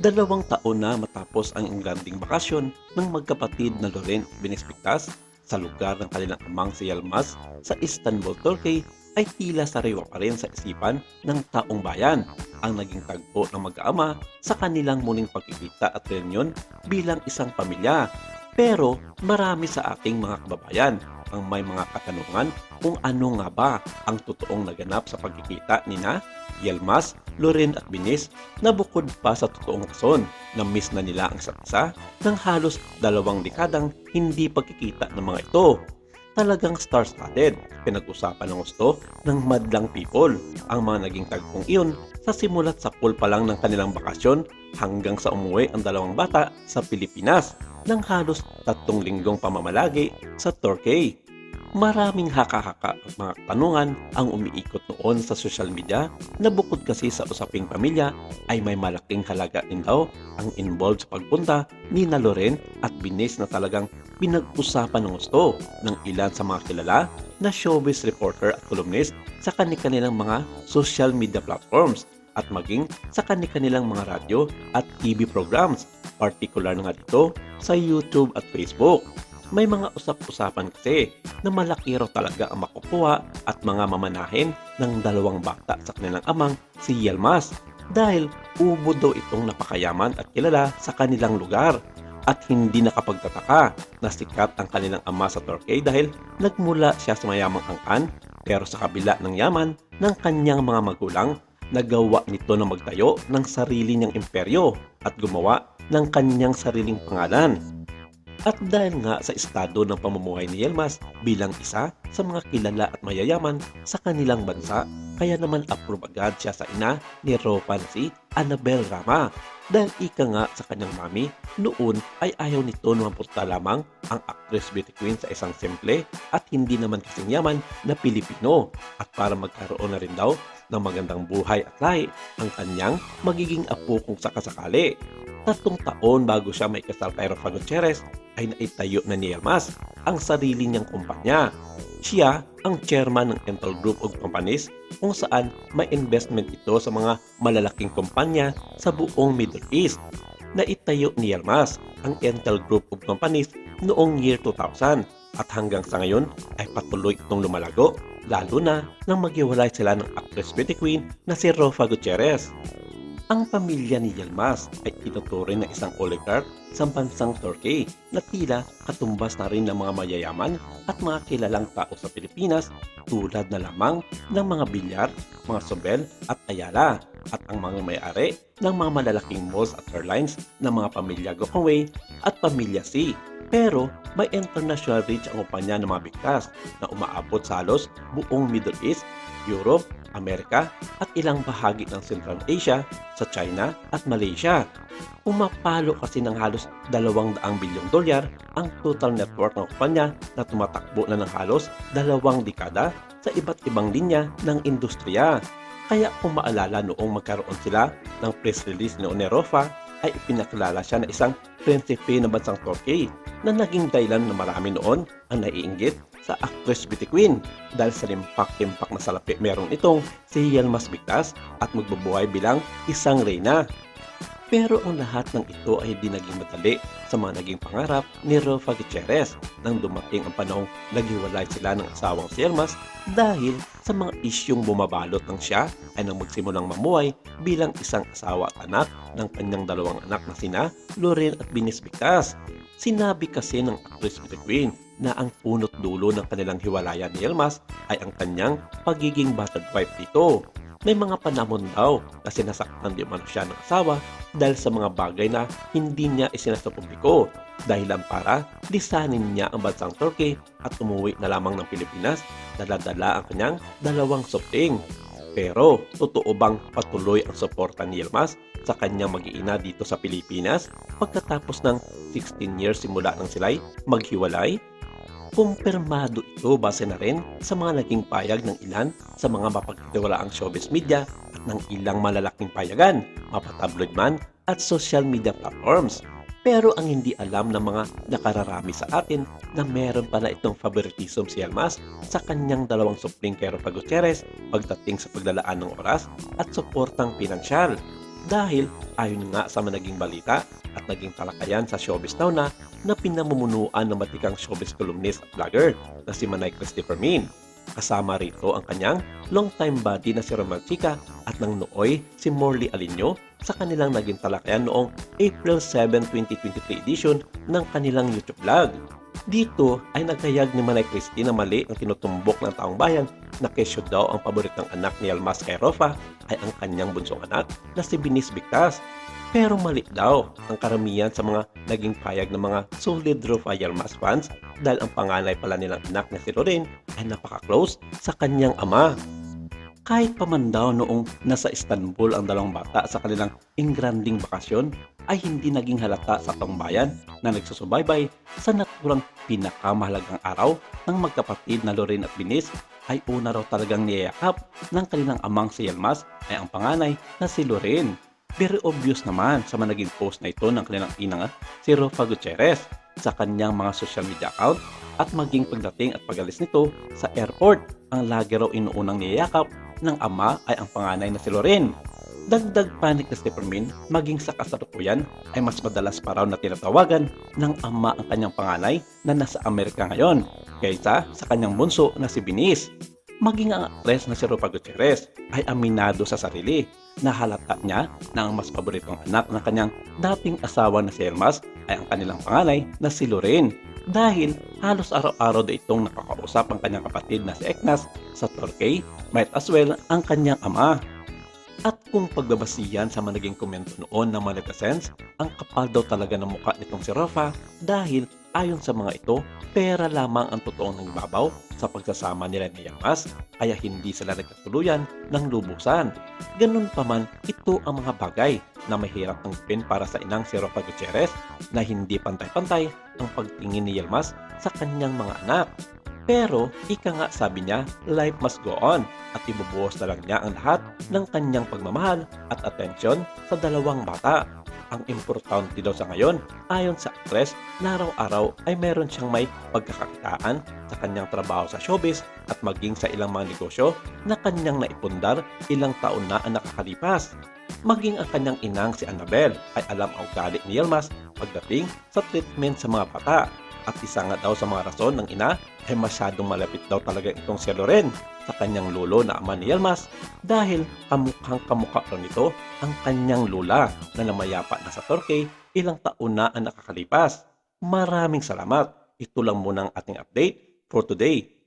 2 taon na matapos ang ingranding bakasyon ng magkapatid na Loren at Binispiktas sa lugar ng kanilang amang si Yilmaz sa Istanbul, Turkey ay tila sariwa pa rin sa isipan ng taong bayan ang naging tagpo ng mag-aama sa kanilang muling pagkikita at reunyon bilang isang pamilya. Pero marami sa ating mga kababayan ang may mga katanungan kung ano nga ba ang totoong naganap sa pagkikita ni na Yilmaz, Loren at Binis na bukod pa sa totoong rason na miss na nila ang isa't isa ng halos 2 dekadang hindi pagkikita ng mga ito. Talagang star-studded, pinag-usapan ng gusto ng madlang people ang mga naging tagpong iyon sa simulat sa pool pa lang ng kanilang bakasyon hanggang sa umuwi ang 2 bata sa Pilipinas ng halos 3 linggong pamamalagi sa Turkey. Maraming haka-haka at mga tanungan ang umiikot noon sa social media na bukod kasi sa usaping pamilya ay may malaking halaga din daw ang involved sa pagpunta ni na Loren at Binis na talagang pinag-usapan ng gusto ng ilan sa mga kilala na showbiz reporter at columnist sa kanilang mga social media platforms at maging sa kanilang mga radyo at TV programs, partikular na nga dito sa YouTube at Facebook. May mga usap-usapan kasi na malaki raw talaga ang makukuha at mga mamanahin ng 2 bata sa kanilang amang si Yilmaz dahil ubod daw itong napakayaman at kilala sa kanilang lugar at hindi nakapagtataka na sikat ang kanilang ama sa Turkey dahil nagmula siya sa mayamang angkan pero sa kabila ng yaman ng kanyang mga magulang nagawa nito na magtayo ng sarili niyang imperyo at gumawa ng kanyang sariling pangalan. At dahil nga sa estado ng pamumuhay ni Yilmaz bilang isa sa mga kilala at mayayaman sa kanilang bansa, kaya naman approve agad siya sa ina ni Ropa na si Annabel Rama. Dahil ika nga sa kanyang mami, noon ay ayaw nito na mapunta lamang ang actress beauty queen sa isang simple at hindi naman kasing yaman na Pilipino. At para magkaroon na rin daw ng magandang buhay at lahi ang kanyang magiging apo kung sakasakali. 3 taon bago siya may kasal kay Rofa Gutierrez ay naitayo na ni Yilmaz ang sarili niyang kumpanya. Siya ang chairman ng Entel Group of Companies kung saan may investment ito sa mga malalaking kumpanya sa buong Middle East. Naitayo ni Yilmaz ang Entel Group of Companies noong year 2000 at hanggang sa ngayon ay patuloy itong lumalago lalo na nang maghiwalay sila ng actress beauty queen na si Rofa Gutierrez. Ang pamilya ni Yilmaz ay itinuturing na isang oligarch sa bansang Turkey na tila katumbas na rin ng mga mayayaman at mga kilalang tao sa Pilipinas tulad na lamang ng mga Bilyar, mga Sobel at Ayala at ang mga may-ari ng mga malalaking malls at airlines ng mga pamilya Gokongwei at pamilya Si. Pero may international reach ang kumpanya ng mga bigkas na umaabot sa halos buong Middle East, Europe, Amerika at ilang bahagi ng Central Asia sa China at Malaysia. Pumapalo kasi ng halos 200 bilyong dolyar ang total net worth ng kumpanya na tumatakbo na ng halos 2 dekada sa iba't ibang linya ng industriya. Kaya kung maalala noong magkaroon sila ng press release ni Rofa ay ipinakilala siya na isang prinsipe ng bansang Turkey na naging dahilan na marami noon ang naiinggit sa actress beauty queen dahil sa limpak-timpak na salapi meron itong si Yilmaz Bigtas at magbubuhay bilang isang reyna. Pero ang lahat ng ito ay di naging madali sa mga naging pangarap ni Rofa Gutierrez nang dumating ang panahong naghiwalay sila ng asawang si Yilmaz dahil sa mga isyong bumabalot ng siya ay nang magsimulang mamuhay bilang isang asawa at anak ng kanyang 2 anak na sina Loren at Binis Bigtas. Sinabi kasi ng actress beauty queen na ang punot dulo ng kanilang hiwalayan ni Yilmaz ay ang kanyang pagiging battered wife dito. May mga panahon daw na sinasaktan di man siya ng asawa dahil sa mga bagay na hindi niya isinasapubliko dahilan para lisanin niya ang bansang Turkey at umuwi na lamang ng Pilipinas dala-dala ang kanyang 2 supling. Pero totoo bang patuloy ang suporta ni Yilmaz sa kanyang mag-iina dito sa Pilipinas pagkatapos ng 16 years simula nang sila'y maghiwalay? Kumpirmado ito base na rin sa mga naging payag ng ilan sa mga mapagtitiwalaang showbiz media at ng ilang malalaking payagan, mapatabloid man at social media platforms. Pero ang hindi alam ng mga nakararami sa atin na meron pala itong favoritism si Yilmaz sa kanyang 2 supling kay Rofa Gutierrez pagdating sa paglalaan ng oras at suportang pinansyal. dahil ayon nga sa naging balita at naging talakayan sa Showbiz Now na pinamumunuan ng matikang showbiz columnist at vlogger na si Manay Christopher Min. Kasama rito ang kanyang long-time buddy na si Romel Chica at ng nooy si Morley Alinio sa kanilang naging talakayan noong April 7, 2023 edition ng kanilang YouTube vlog. Dito ay naghayag ni Manay Christie na mali ang tinutumbok ng taong bayan na kesyo daw ang paboritang anak ni Yalmaz kay Rofa ay ang kanyang bunsong anak na si Binis Victas. Pero mali daw ang karamihan sa mga naging payag ng mga solid Rofa Yalmaz fans dahil ang panganay pala nilang anak na si Loren ay napaka-close sa kanyang ama. Kahit pa man daw noong nasa Istanbul ang dalawang bata sa kanilang ingranding bakasyon ay hindi naging halata sa taong bayan na nagsusubaybay sa naturang pinakamahalagang araw ng magkapatid na Loren at Binis ay una raw talagang niyayakap ng kanilang amang si Yalmaz ay ang panganay na si Loren. Very obvious naman sa mga naging post na ito ng kanilang inang si Rofa Gutierrez sa kanyang mga social media account at maging pagdating at pag-alis nito sa airport ang lagi raw inuunang niyayakap ng ama ay ang panganay na si Loren. Dagdag panik na si Permin, maging sa kasalukuyan ay mas madalas pa raw na tinatawagan ng ama ang kanyang panganay na nasa Amerika ngayon kaysa sa kanyang bunso na si Binis. Maging ang aktres na si Rofa Gutierrez ay aminado sa sarili na halata niya na ang mas paboritong anak ng kanyang dating asawa na si Yalmaz ay ang kanilang panganay na si Loren dahil halos araw-araw na itong nakakausap ang kanyang kapatid na si Eknas sa Turkey, might as well ang kanyang ama. At kung pagbabasihan sa managing komento noon ng mga netizens, ang kapal daw talaga ng mukha nitong si Rofa dahil ayon sa mga ito, pera lamang ang totoong nagbabaw sa pagsasama nila ni Yalmaz kaya hindi sila nagkatuluyan ng lubusan. Ganun pa man, ito ang mga bagay na mahirap tanggapin para sa inang si Rofa Gutierrez na hindi pantay-pantay ang pagtingin ni Yalmaz sa kanyang mga anak. Pero, ika nga sabi niya, life must go on at ibubuhos na lang niya ang lahat ng kanyang pagmamahal at atensyon sa dalawang bata. Ang importante daw sa ngayon, ayon sa actress, na araw-araw ay meron siyang may pagkakakitaan sa kanyang trabaho sa showbiz at maging sa ilang mga negosyo na kanyang naipundar ilang taon na ang nakakalipas. Maging ang kanyang inang si Annabel ay alam ang ugali ni Yalmaz pagdating sa treatment sa mga bata. At isa nga daw sa mga rason ng ina ay masyadong malapit daw talaga itong si Loren sa kanyang lolo na ama ni Yalmaz dahil kamukhang kamukha raw nito ang kanyang lula na namayapa na sa Turkey ilang taon na ang nakakalipas. Maraming salamat. Ito lang muna ang ating update for today.